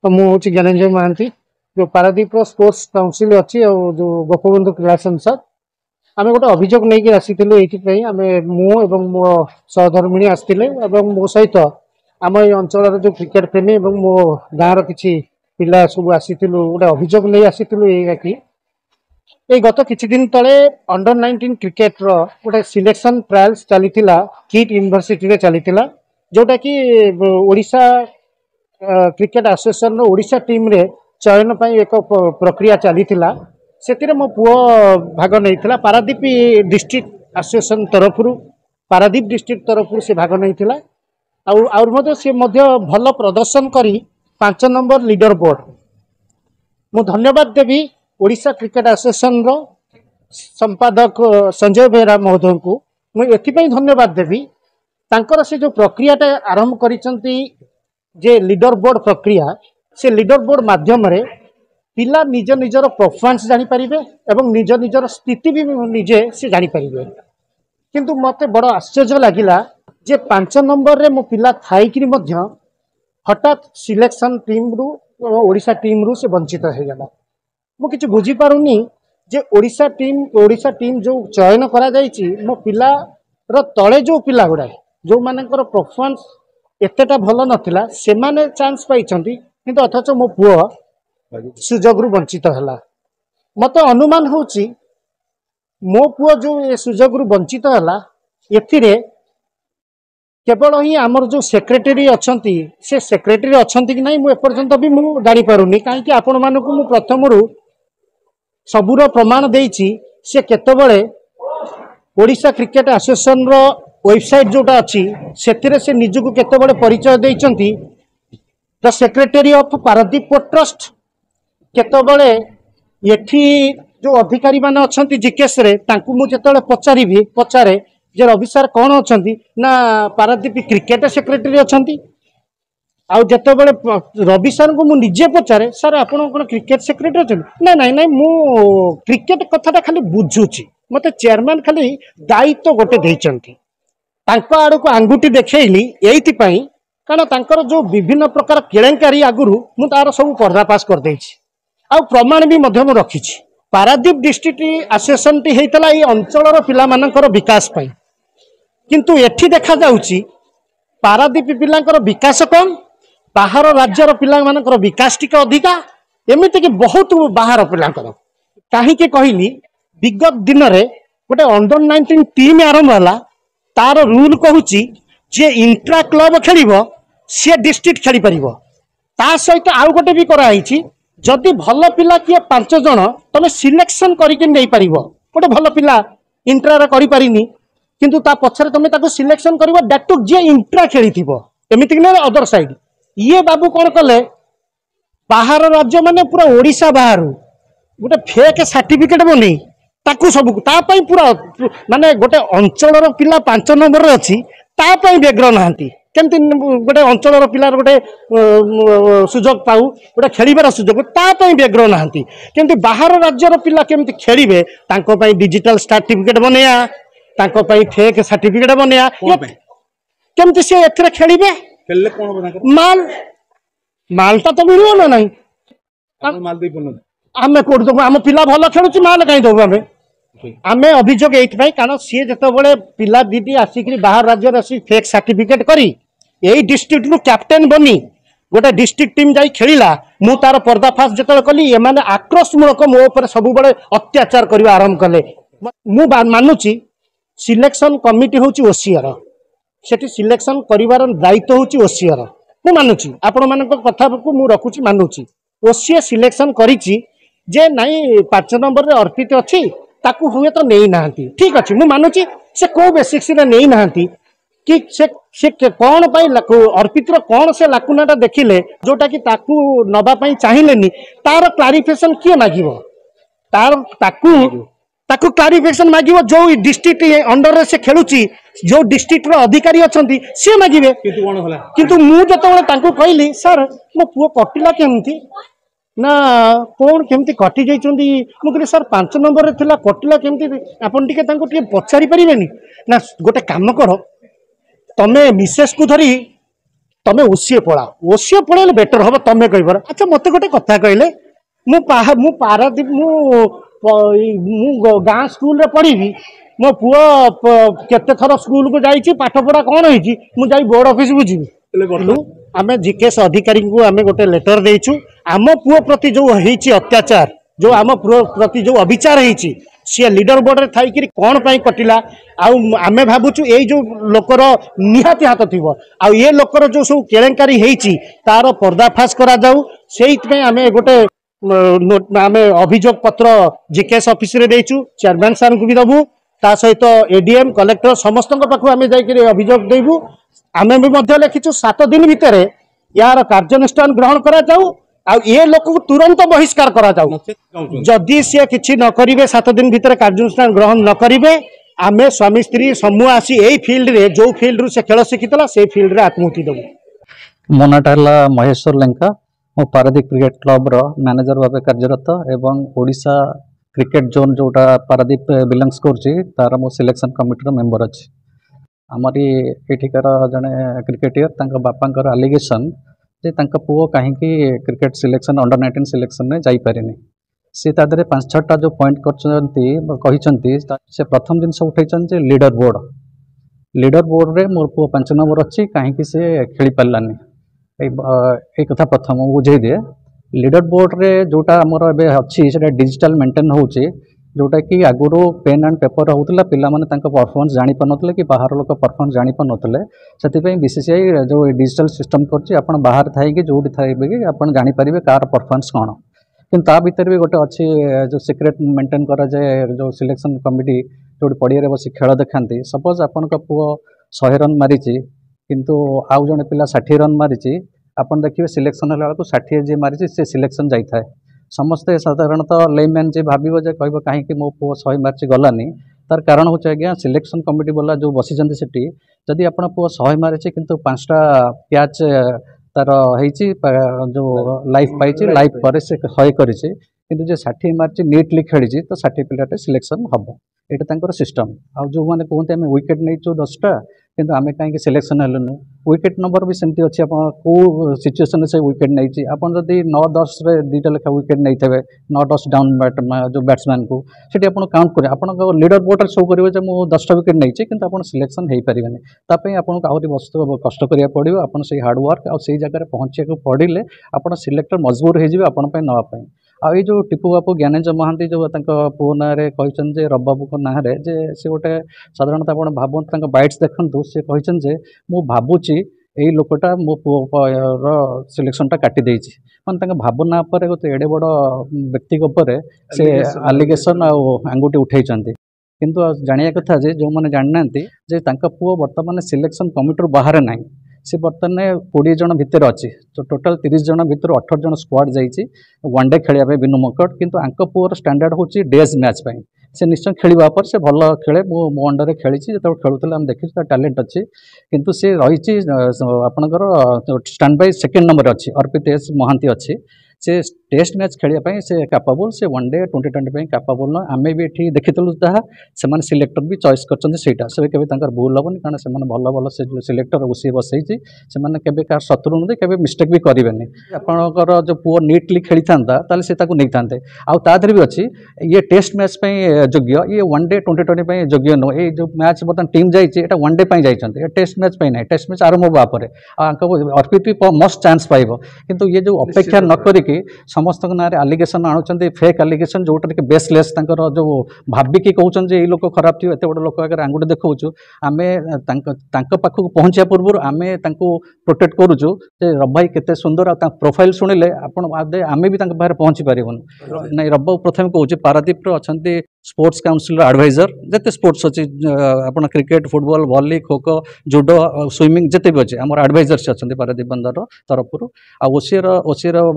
तो मुझे ज्ञानेंजय महांती जो पारादीप स्पोर्ट्स काउंसिल अच्छी जो गोपबंधु क्रीड़ा संसद आम गोटे अभियोग नहीं आसी मु मो सहधर्मिणी आसते मो सहित आम ये अंचल जो क्रिकेट प्रेमी मो गाँव किसी पिला सब आसी गोटे अभियोग नहीं आसी कि गत किछि दिन तले अंडर 19 क्रिकेट रो गोटे सिलेक्शन ट्रायल्स चली किट यूनिवर्सिटी रे चली जोटा कि ओडिशा क्रिकेट एसोसिएशन रो ओडिशा टीम रे चयन पाई एक प्रक्रिया चली से मो पुओ भाग नहीं पारादीप डिस्ट्रिक्ट एसोसिएशन तरफ पारादीप डिस्ट्रिक्ट तरफ से भाग नहीं सी भल प्रदर्शन करी 5 नंबर लीडर बोर्ड मु धन्यवाद देवी ओडिशा क्रिकेट एसोसिएशन रो संपादक संजय बेहरा महोदय को मुझे धन्यवाद देवी तांकर से जो प्रक्रिया आरंभ करिसंती जे लीडर बोर्ड प्रक्रिया से लीडर बोर्ड माध्यम रे पिला निज निजर परफॉर्मेंस जानी परिबे एवं निज निजर स्थिति भी निजे से जानी परिबे किंतु मते बड़ आश्चर्य लागिला जे 5 नंबर रे मो पिला थाई कि मध्य हठात सिलेक्शन टीम रु ओडिशा टीम रु से वंचित हो गला मु किछ बुझी पारुनी जे ओडिशा टीम जो चयन करा जायछि मो पिला रो तळे जो पिला गुडा जो मानकर परफॉर्मेंस एतेटा भल नथिला से माने चांस पाइछंती किंतु अथच मो पुओ सुजोग रु वंचित हला मत अनुमान होची मो पुओ जो ए सुजोग रु वंचित हला एथिरे केवल ही आमर जो सेक्रेटरी अछंती से सेक्रेटरी अछंती कि नहीं मु एपर्यंत भी मु जानि पारुनी काहे कि आपण मानको मु प्रथम रु सबुर प्रमाण देइछि से केतबळे ओडिशा क्रिकेट एसोसिएशन रो वेबसाइट जोटा अच्छी से निजुक केतबळे परिचय देइचंती the secretary of Paradip port trust केतबळे एठी जो अधिकारी माने अछंती जीकेएस रे तांकु मु जेतबळे पचारे जे रवि सर कौन अछंती ना पारादीप क्रिकेट सेक्रेटरी अछंती आउ जेतबळे रवि सर को मु निजे पचारे सर आपण कोन क्रिकेट सेक्रेटरी अछंती ना नहीं मु क्रिकेट कथाटा खाली बुझुची मते चेयरमैन खाली दायित्व गोटे देइचंती तांको आड़ को आंगुठी देखली यही कारण तांकर जो विभिन्न प्रकार केलेंकारी आगुरु मु तार सब पर्दापाश कर देइछि आ प्रमाण भी मध्य मु रखिछि पारादीप डिस्ट्रिक्ट एसोसिएशन टी हेतला ई अंचलर पिला मानकर विकास पई किंतु एठी देखा जाउछि पारादीप पिलांकर विकास कम बाहर राज्यर पिला मानकर विकास टिके अधिका एमिति कि बहुत बाहर पिलांकर काहे के कहली विगत दिन रे गोटे अंडर 19 टीम आरंभ होला तार रूल कहूची जे इंट्रा क्लब खेलिबो से डिस्ट्रिक्ट खेली परिबो ता सहित आउ गोटे भी कराई जदि भल पिला किए 5 जन तमे सिलेक्शन करके नहीं पारिबो गोटे भल पिला इंट्रा रे करि पारिनी किंतु ता पछरे तमे ताको सिलेक्शन करबो दैट टू जे इंट्रा खेलिथिबो एमिति कि अदर साइड ये बाबू कोन कले बाहर राज्य माने पूरा ओडिशा बाहर गोटे फेक सर्टिफिकेट बनै ताकू सब पूरा माने गोटे अंचल पिला 5 नंबर अच्छी बेग्र नहांती केमती गोटे अंचल पिलार गोटे सुजोग पाऊ गोटे खेलिबार सुजोग बेग्र नहांती केमती बाहर राज्यर पिला केमती खेलिबे तांको पई डिजिटल सर्टिफिकेट बनेया तांको पई फेक सर्टिफिकेट बनेया केमती से एथरे खेलिबे खेलले कोन माल मालटा तो मिलियो ना नहीं माल दे कोन आमे कोड दो आम पिला भल खेलुची माल कहीं दो आमे आमे अभियोग एथि कारण सी जिते पिला दीदी आसिक बाहर राज्य आसी फेक सर्टिफिकेट करी यही डिस्ट्रिक्ट रु कैप्टेन बनी गोटे डिस्ट्रिक्ट टीम जाई खेलिला मु तार पर्दाफाश जतले कली ए माने आक्रोशमूलक मो ऊपर सब बळे अत्याचार करबा आरंभ कले मु मानुची सिलेक्शन कमिटी होची ओसीआर सेठी सिलेक्शन करिवार दायित्व होची ओसीआर मु मानुची आपण मानक कथा को मु रखुची मानुची ओसीए सिलेक्शन करिची जे नाही 5 नंबर रे अर्पित अछि ताकू हुए तो नहीं नहांती ठीक अच्छे मु मानुची से को बेसिक्स रे नहीं नहांती कि से कौन पाई अर्पितर कौन से लाकुनाटा देखिले जोटा कि ताकू नबा पाई चाहिलेनी तार क्लारिफिकेशन किए मागिबो तार ताकू क्लारिफिकेशन मागिबो जो डिस्ट्रिक्ट अंडर रे से खेलुची जो डिस्ट्रिक्ट रो अधिकारी अछंती से मागिबे किंतु मु जतबे ताकू कहली सर मो पुओ कटिला केमती ना कौन केमती कटि जाइछंती मु कहली सर 5 नंबर रे थिला कटिला केमती आपन टिके तांको टिके पचारि परिबेनी ना गोटे काम करो तमे मिसेस को धरी तमे ओसीए पळाइले बेटर हम तमे कहबर। अच्छा मते गोटे कथा कहले मु पारादीप मु गाँ स्कूल रे पढ़ी मो पुओ केते थर स्कूल को जाइछि पाठ पढ़ा कौन होइछि मु जाई बोर्ड ऑफिस बुझिबी। आमे जीकेएस अधिकारी को आमे गोटे लेटर देइछु आम पुओ प्रति जो होइछि अत्याचार जो आम पुओ प्रति जो अविचार होइछि सी लीडर बोर्ड रे थाई कि कौन पाई कटिला आमे भावुछु ए जो लोकर निहाती हाथ थिबो आ ये लोकर जो सब केलेंकारी होइछि तार पर्दाफाश करा जाऊ सेइतमे आमे गोटे आमे अभियोग पत्र जीकेएस ऑफिस रे देइछु चेयरमैन सर को भी दबु ता सहित एडीएम कलेक्टर समस्त पाखु आमे जाइकरी अभियोग देबू आमे भी मध्य लिखिछु 7 दिन भितर यार कार्यानुष्ठान ग्रहण करा जाऊ आ ये लोक को तुरंत बहिष्कार करा जाऊ जदि सी किछि न करिवे 7 दिन भितर कार्यानुष्ठान ग्रहण न करिवे आमे स्वामी स्त्री समूह आसी एई फील्ड रे जो फील्ड रु से खेल शिखितला से फील्ड रे आत्महत्या देबू। मो नाटा महेश्वर लेंका मो पारादीप क्रिकेट क्लब रो मैनेजर भाव कार्यरत एवं ओडिशा क्रिकेट जोन जोटा पारादीप बिलंग्स करछि तार मो सिलेक्शन कमिटी रो मेंबर अछि। आमरी एठिकार जने क्रिकेटर तांका बापांकर एलिगेशन जे तांका पुओ कहीं क्रिकेट सिलेक्शन अंडर 19 सिलेक्शन में जाई पारेनी सी तादरे 5-6टा जो पॉइंट कही से प्रथम दिन उठे लीडर बोर्ड रे मोर पुओ 5 नंबर अच्छी कहीं से खेली पारानी एक कथा प्रथम बुझे दिए लीडर बोर्ड रे जोटा आमर ए अच्छी से डिजिटल मेंटेन होची जोटा कि आगुरी पेन एंड पेपर होता पिला माने परफॉर्मेंस जानी पारे कि बाहर लोक परफॉर्मेंस जानी पारे से बीसीसीआई जो डिजिटल सिस्टम करछि आपण बाहर थाई कि जोटी थाई कि आपण जानी पारिबे कार परफॉर्मेंस कौन किंतु ता भीतर भी गोटे अच्छी जो सिक्रेट मेंटेन करा जाए जो सिलेक्शन कमिटी जो पड़िया बस खेल देखा सपोज आपण पुओ 100 रन मारी किंतु आउ जने पिला 60 रन मारी आपन देखिए सिलेक्शन हला को 60 जे मारी से सिलेक्शन जाई थाए समस्ते साधारणतः लेमैन जे भाविबो जे कहबो कहीं मो पुओ 100 मार्च गलानी तार कारण हो आज्ञा सिलेक्शन कमिटी वाला जो बसी सेठी जदि आपण पुओ 100 मारी किंतु 5टा कैच तार होइछि जो लाइफ पाइछि लाइफ पर से 100 करिछि किंतु जे 60 मार्च नीटली खेली तो 60 पिलाटे सिलेक्शन हम ये सिस्टम आ जो मैंने कहते हैं विकेट नहीं 10टा किंतु आमे कहीं सिलेक्शन हेलुनु विकेट नंबर भी सेमती अच्छी कौ सिचुएसन से विकेट नहीं आपन जदि 9-10 रे 2टा लेखा विकेट नहीं थे 9-10 डाउन जो बैट्समैन को सीटी आप काउंट करें आप लीडर बोर्ड शो करेंगे जो मुझे 10टा विकेट नहीं कि आप सिलेक्शन हो पारे तापाई आपको आहरी वस्तु कष्ट करा पड़ो आप हार्डवर्क आउ से जगह पहुँचे पड़े आप सिलेक्टर मजबूर हो आपंपाई नापी आ जो टीपू बापू ज्ञानेन्द्र महांती जो पुओ ना कहते रबाबू को ना जे सी गोटे साधारणतः आप भावत बाइट्स देखु सी कहते मु भावुची यही लोकटा मो पुओर सिलेक्शनटा काटी देछि माने भावना पर गोटे एडे बड़ व्यक्ति से आलिगेशन आंगुठी उठे किंतु जानिया कथा जे जो मैंने जाना जे पुओ बर्तमान सिलेक्शन कमिटी बाहर ना सी बर्तमान 20 जन भितर अच्छी तो टोटाल 30 जन भितर 18 जन स्क्वाड जाइए वनडे खेलिया बिनु मकट किंतु आंक पुओर स्टैंडर्ड होची डेज मैच पाई से निश्चय खेलिबा पर से भल खेले मो अंडर खेली जो खेलुला देखी टैलेंट अच्छी किंतु से रही आपणकर स्टैंड बाय सेकेंड नंबर अच्छी अर्पित एस महांती अच्छी से टेस्ट मैच खेलिया से कैपेबल से वनडे 2020 कैपेबल न आमे भी ये देखीलु जहाँ से सिलेक्टर भी चॉइस कर भूल हेनी कारण से भल भल से सिलेक्टर उसी बसई से क्या शत्रु नुदी के मिस्टेक भी करेंगे आपंकर जो पुओ नीटली खेली था से नहीं था आदि भी अच्छी ये टेस्ट मैच योग्य ये वनडे 2020 योग्य नुह ये जो मैच बर्तमान टीम जाइए वनडे जाइए टेस्ट मैच ना टेस्ट मैच आरंभ हाँ पर अर्पित भी मस्ट चांस पाइब किंतु ये जो अपेक्षा न करिकी समस्त ना आलिगेशन आणुचंती फेक आलिगेशन जोटा कि बेसलेस जो भाविकी कहते ये लोक खराब थी एत बड़ लोक आगे आंगुठी देखा आमे पाखक पहुँचा पूर्व आमे प्रोटेक्ट करुचु रब भाई केते सुंदर आ प्रोफाइल शुणिले आमे भी पाखे पहुँची पारन नहीं रब प्रथम कहूँ पारादीप अच्छा स्पोर्ट्स काउंसिल एडवाइजर जिते स्पोर्ट्स अच्छी आप cricket football volley kho kho जुडो स्विमिंग जिते भी अच्छे आम एडवाइजर से अच्छा पारादीप बंदर तरफ ओसीर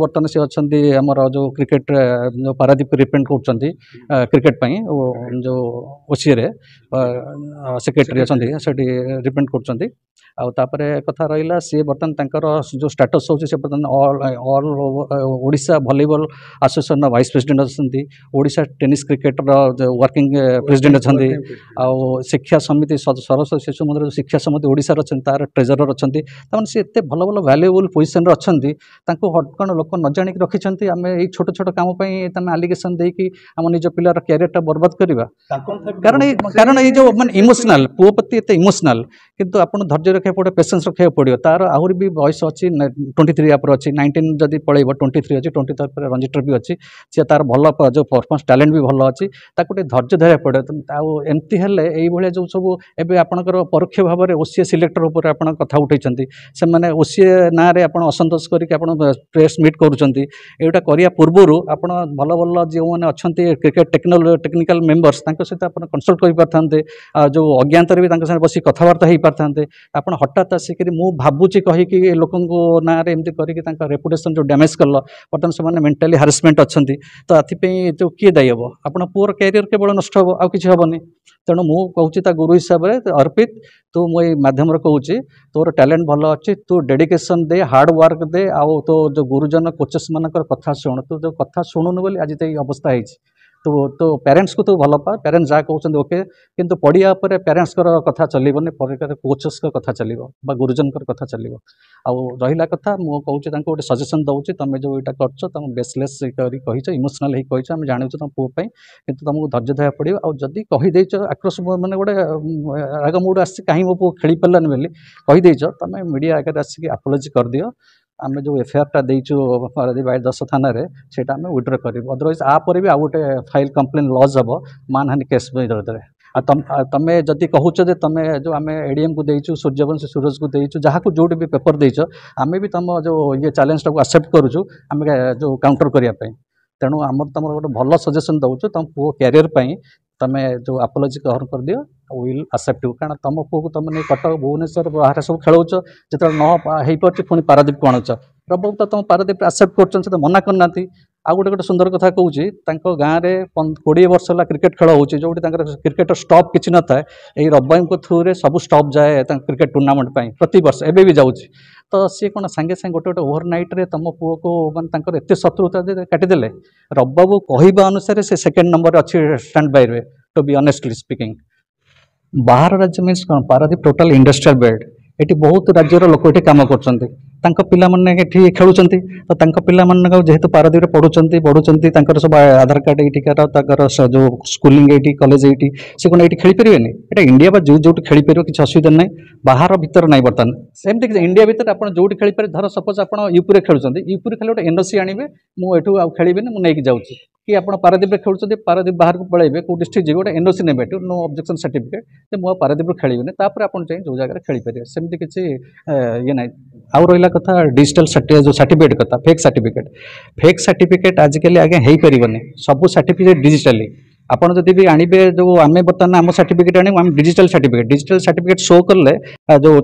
बर्तमान से अच्छा आमर जो क्रिकेट जो पारादीप रिप्रेजेंट कर क्रिकेट जो ओसी सेक्रेटरी अच्छा रिप्रेजेंट कर कथा रहा सी बर्तमान जो स्टेटस होची से बर्तमान all Odisha volleyball association vice president अच्छा Odisha tennis cricket working president अच्छा शिक्षा समिति सरस्वती शिशु मंदिर शिक्षा समिति ओडिशार अच्छा तार ट्रेजरर अच्छा ताମାନେ ସେ ଏତେ ଭଲ ଭଲ ଭ୍ୟାଲୁଏବୁଲ୍ ପୋଜିସନ୍ରେ ଅଛନ୍ତି ତାଙ୍କୁ କ'ଣ ଲୋକ ନ ଜାଣିକି ରଖିଛନ୍ତି ଆମେ ଏଇ ଛୋଟ ଛୋଟ କାମ ପାଇଁ ତମେ ଆଲିଗେସନ୍ ଦେଇକି ଆମ ନିଜ ପିଲାର କ୍ୟାରିୟରଟା ବର୍ବାଦ କରିବା କାରଣ ଏଇ ଯେଉଁ ମାନେ ଇମୋସନାଲ ପୁଅ ପ୍ରତି ଏତେ ଇମୋସନାଲ କିନ୍ତୁ ଆପଣ ଧୈର୍ଯ୍ୟ ରଖିବାକୁ ପଡ଼ିବ ପେସେନ୍ସ ରଖିବାକୁ ପଡ଼ିବ ତାର ଆହୁରି ବି ବୟସ ଅଛି 23 ଉପରେ ଅଛି 19 ଯଦି ପଳେଇବ 23 ଅଛି 20 ତାପରେ ରଞ୍ଜିଟ୍ର ବି ଅଛି ସେ ତାର ଭଲ ଯେଉଁ ପରଫର୍ମାନ୍ସ ଟ୍ୟାଲେଣ୍ଟ ବି ଭଲ ଅଛି ତାକୁ ଟିକେ ଧୈର୍ଯ୍ୟ ଧରିବାକୁ ପଡ଼ିବ ଆଉ ଏମିତି ହେଲେ ଏଇଭଳିଆ ଯେଉଁ ସବୁ ଏବେ ଆପଣଙ୍କର ପରୋକ୍ଷ ଭାବରେ ଓସିଏ ସିଲେକ୍ଟର ଉପରେ ଆପଣ କଥା ଉଠାଇଛନ୍ତି ସେମାନେ ଓସିଏ ନାଁରେ ଆପଣ ଅସନ୍ତୋଷ କରିକି ଆପଣ ପ୍ରେସ୍ ମିଟ୍ କରୁଛନ୍ତି ଏଇଟା କରିବା ପୂର୍ବରୁ ଆପଣ ଭଲ ଭଲ ଯେଉଁମାନେ ଅଛନ୍ତି କ୍ରିକେଟ ଟେକ୍ନିକାଲ ମେମ୍ବର୍ସ ତାଙ୍କ ସହିତ ଆପଣ କନସଲ୍ଟ କରିପାରିଥାନ୍ତେ ଯେଉଁ ଅଜ୍ଞାତରେ ବି ତାଙ୍କ ସାଙ୍ଗରେ ବସି କଥାବାର୍ତ୍ତା ହେଇପାରିଥାନ୍ତେ ଆପଣ ହଠାତ୍ ଆସିକରି ମୁଁ ଭାବୁଛି କହିକି ଲୋକଙ୍କ ନାଁରେ ଏମିତି କରିକି ତାଙ୍କ ରେପୁଟେସନ୍ ଯେଉଁ ଡ୍ୟାମେଜ୍ କଲ ବର୍ତ୍ତମାନ ସେମାନେ ମେଣ୍ଟାଲି ହାରାସମେଣ୍ଟ ଅଛନ୍ତି ତ ଏଥିପାଇଁ ଯେଉଁ କିଏ ଦାୟୀ ହେବ ଆପଣ ପୁଅର କ୍ୟାରିୟର କେବଳ ନଷ୍ଟ ହେବ ଆଉ କିଛି ହେବନି ତେଣୁ ମୁଁ କହୁଛି ତା ଗୁରୁ ହିସାବରେ ଅର୍ପିତ ତୁ ମୁଁ ଏଇ ମାଧ୍ୟମରେ କହୁଛି ତୋର ଟ୍ୟାଲେଣ୍ଟ ଭଲ ଅଛି ତୁ ଡେଡିକେସନ୍ ଦେ ହାର୍ଡ ୱାର୍କ ଦେ ଆଉ ତୋ ଯେଉଁ ଗୁରୁଜନ କୋଚେସ୍ ମାନଙ୍କର କଥା ଶୁଣ ତୁ ଯେଉଁ କଥା ଶୁଣୁନୁ ବୋଲି ଆଜି ତ ଏଇ ଅବସ୍ଥା ହେଇଛି तो पेरेंट्स को तो भल पा पेरेंट्स जहाँ कहते ओके किंतु पढ़िया पेरेंट्स कथा चलने कोचेस कथा चलो गुरुजन कथा चलो आउ रहा कथा मुझे कहूँ गोटे सजेसन दूसरी तुम जो यहाँ कर तुम बेसलेस कहीच इमोशनाल कहीच आम जानू तुम पुओं कि तुमको धैर्य धरवा पड़ो आदि कहीदेच आक्रोश मैंने गोटे राग मुड आसी कहीं मो पु खेली पारानी बोली कहीदेच तुम मीडिया आगे आसिक आपोलोजी कर दियो आम जो एफआईआर देचु पारादीप 10 थाना से विड्र कर अदरवाइज आपर भी आउ गोटे फाइल कंप्लेन लॉज हम मानहानि केस विरोध में तमें जदि कहूच तुम जो आम एडीएम को देचु सूर्यवंशी सूरज को देचु जहाँ को जो भी पेपर देच आम भी तुम जो ये चैलेंज टाक एक्सेप्ट करुचु आम जो काउंटर करने तेणु आम तुम गोटे भल सजेसन दूचु तुम पुओ क्यारियर तुम जो आपोलोजी ग्रहण कर दियो विल एक्सेप्ट यू कारण तुम पुओ को तुम कटक भुवनेश्वर बाहर सब खेलौच जो न हो पारे पुणी पारादीप को आणुच रब तो तुम पारादीप एक्सेप्ट कर मना करना आ गोटे गोटे सुंदर कथा कहूँ गाँव में 20 वर्ष है क्रिकेट खेल हो जो क्रिकेट स्टॉप किसी न था यही रबाई थ्रू रे सब स्टॉप जाए क्रिकेट टूर्नामेंट प्रति वर्ष एबे भी जाऊँगी तो सी कौन सांगे सांगे गोटे गोटे ओवरनाइट रे तुम पुओ को मानते एत शत्रुता काटिदेले रबाबू कहवा अनुसार से सेकेंड नंबर अच्छी स्टैंड बाय रे टू बी ऑनेस्टली स्पीकिंग बाहर राज्य मीन्स कौन पारादीप टोटाल इंडस्ट्रियल बेल्ट ये बहुत राज्यर लोक ये कम कर पिला खेलुंट तो पिला जेहेतु पारादीप पढ़ुंट बढ़ुंट सब आधार कार्ड ये जो स्कूलिंग ये कॉलेज ये से कौन ये खेली पारे ये इंडिया जो खेली पार किसी असुविधा ना बाहर भीतर ना बर्तमान सेमती इंडिया भीतर आप जो खेली पारे धर सपोज आप यूपी खेलुंट यूपी खेल गोटे एनओसी आने मुझे आउ खेल मुझे जाऊँगी कि आप पारादीप खेलुंट पारादीप बाहर को पलैबे कौ डिस्ट्रिक्ट जी गोटे एनओसी ने नो ऑब्जेक्शन सर्टिफिकेट मुझे पारादीप खेल तापर आप जो जगह खेली पारे सेमती किसी ये ना आउ रहा कथा डिजिटल जो सर्टिफिकेट कथा फेक सर्टिफिकेट आजिकल आगे हो पारनि सब सर्टिफिकेट डिजिटली आपड़ जदि भी आणबे जो आम बर्तमान आम सर्टिफिकेट आने डिजिटल सर्टिफिकेट शो कले जो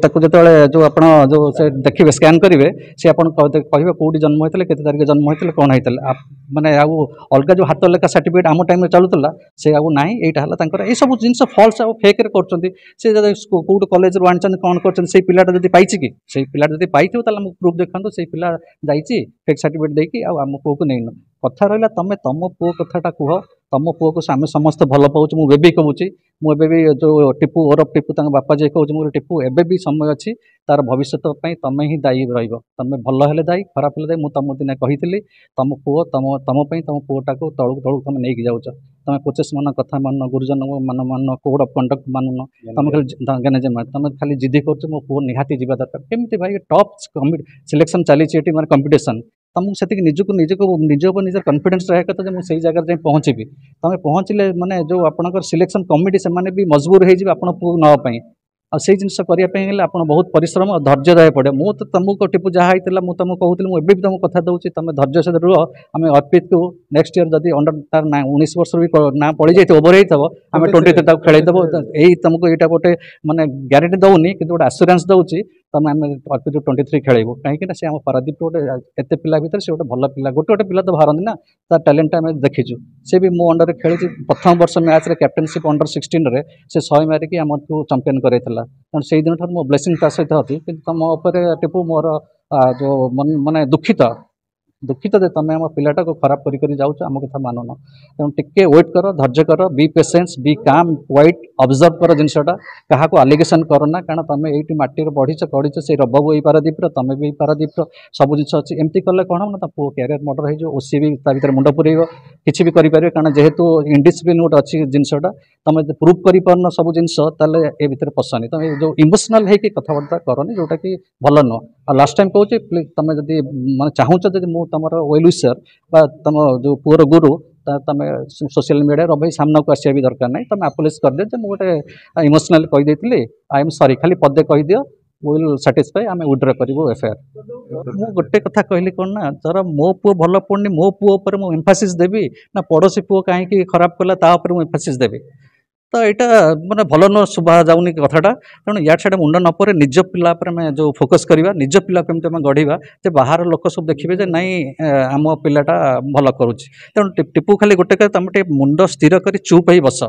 जो आप जो से देखिए स्कैन करेंगे सी आप कहे कौटी जन्म होते के तारीख जन्म होते कौन होता माने अलग जो हाथ लेखा सर्टिफिकेट आम टाइम चलूला से आउ ना यहाँ ये सब जिन फल्स आ फेक कर कौट कलेज रू आनी कौन कर पिलाटा जब पाई कि से पिलाटा जब पाई प्रूफ देखा से पिला जाइए फेक सर्टिफिकेट देकी आम पुओ को नहीं कथा रहा तुम तुम पुओ कथाटा कह तुम पुओ को आम समस्त भल पाऊँ मुझे भी कहूँ मुझे भी जो टिपू ओरफ टिपू बापा जी कहूँ मोर टिपू एबे भी समय अच्छी तार भविष्य तुम ही दायी तुम भल हेले दायी खराब हेले दायी मुझे तुम दिन कही तुम पुओ तुम पुओटा को तलू तलू तुम नहीं जाऊच तुम कोचेस मान कथा मान गुरुजन मान कोड ऑफ कंडक्ट मानुन तुम खाली तुम खाली जिद्दी कर मो पुओ निहाती जीवा दरकार केमती भाई टॉप सिलेक्शन चली माने कंपटीशन तुमको से निज निजर कॉन्फिडेंस रहा कथा मुझे जगह जाए पहुँची तुम पहुँचले माने जो आपंकर सिलेक्शन कमिटी से भी मजबूर हो पुओ नापी आ से जिन करने आप बहुत परिश्रम और धैर्य रहा पड़े मुझे तुमको टिपू जहाँ होता मुझे तुमको कहूँ मुझे भी तुमको कथा दूसरी तुम धैर्य से रुह आम अर्पित को नेक्स्ट ईयर जब अंडर तार ना 19 वर्ष भी ना पड़ जाए ओवर होता आम 23 खेलदेव यही तुमको यहाँ गोटे माने ग्यारंटी दौनी कि गोटे आश्योरेंस दूसरी तुम आम अर्पित 23 खेलू कहीं से आम पारादीप गोटे एत पिला भर से गोटे भल पिला गोटे पिला तो बाहर ना तार टैलेंट आम देखीचु से भी मो अंडर खेली प्रथम वर्ष मैच रे कैप्टेनशिप अंडर 16 रे से 100 मारिकी आमको चंपियन कराइला तेणु से दिन मो ब्लेसिंग ता सहित अच्छी कि तुम टिपू मोर जो मन माने दुखित दुखित जे तुम आम पिलाटा को खराब करी जाऊँ आम कथा मानुन तेणु टिके वेट कर धैर्य कर बी पेसेंस बी काम व्हाइट ऑब्जर्व कर जिनसटा क्या आलिगेसन करना कारण तुम ये माटी बढ़ीच कड़ीच से रबाबू यही पारादीप तुम भी पारादीप सब जिन अच्छी एमती कले कौन हम पु क्यारियर मर्डर हो सी भी ता भर मुंड पुरेब किसी भी करेंगे कारण जेहेतु इंडिसिप्लिन गोटे अच्छी जिनसटा तुम प्रूव कर पारन सब जिनस ए भितर पसनी तुम जो इमोशनाल है कथबार्ता करनी जोटा कि भल नुह आ लास्ट टाइम कहूँ प्लीज तुम जब मैं चाहूच जब मुझ तुम वेल विशर तुम जो पुअर गुरु तुम सोशल मीडिया रही सामना को आसा भी दरकार नहीं तुम आपोलोज कर दियो मुझे इमोशनाल कहीदे आई एम सॉरी खाली पदे कहीदि विल साटिस्फाई आम विड्र करूँ एफआईआर मु गोटे कथा कहली कौन ना धर मो पुओ भल पड़नी मो पुओ पर मु एम्फासिस देवी ना पड़ोसी पुओ कहीं खराब कला तापर मु एम्फासिस देवी तो यहाँ मैंने भल न शुभा जाऊनी कथाटा तेणु या छाड़ मुंड नपर निज पिला जो फोकस करवा निज पिला केमती आम गढ़ा जे बाहर लोक सब देखिए नाई आम पिलाटा भल करुच्ची तेणु टिपू खाली गोटे तुम मुंड स्थिर कर चुप ही बस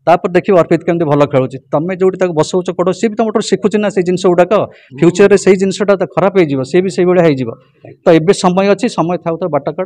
तापर देखिए अर्पित केमती भल खेलुची तुम जो बसौच कड़ सी भी तुम शिखुची ना से जिनस गुड़ाक फ्यूचर से जिनसा खराब हो सी भी से भाया हो तो ये समय अच्छी समय था बाटक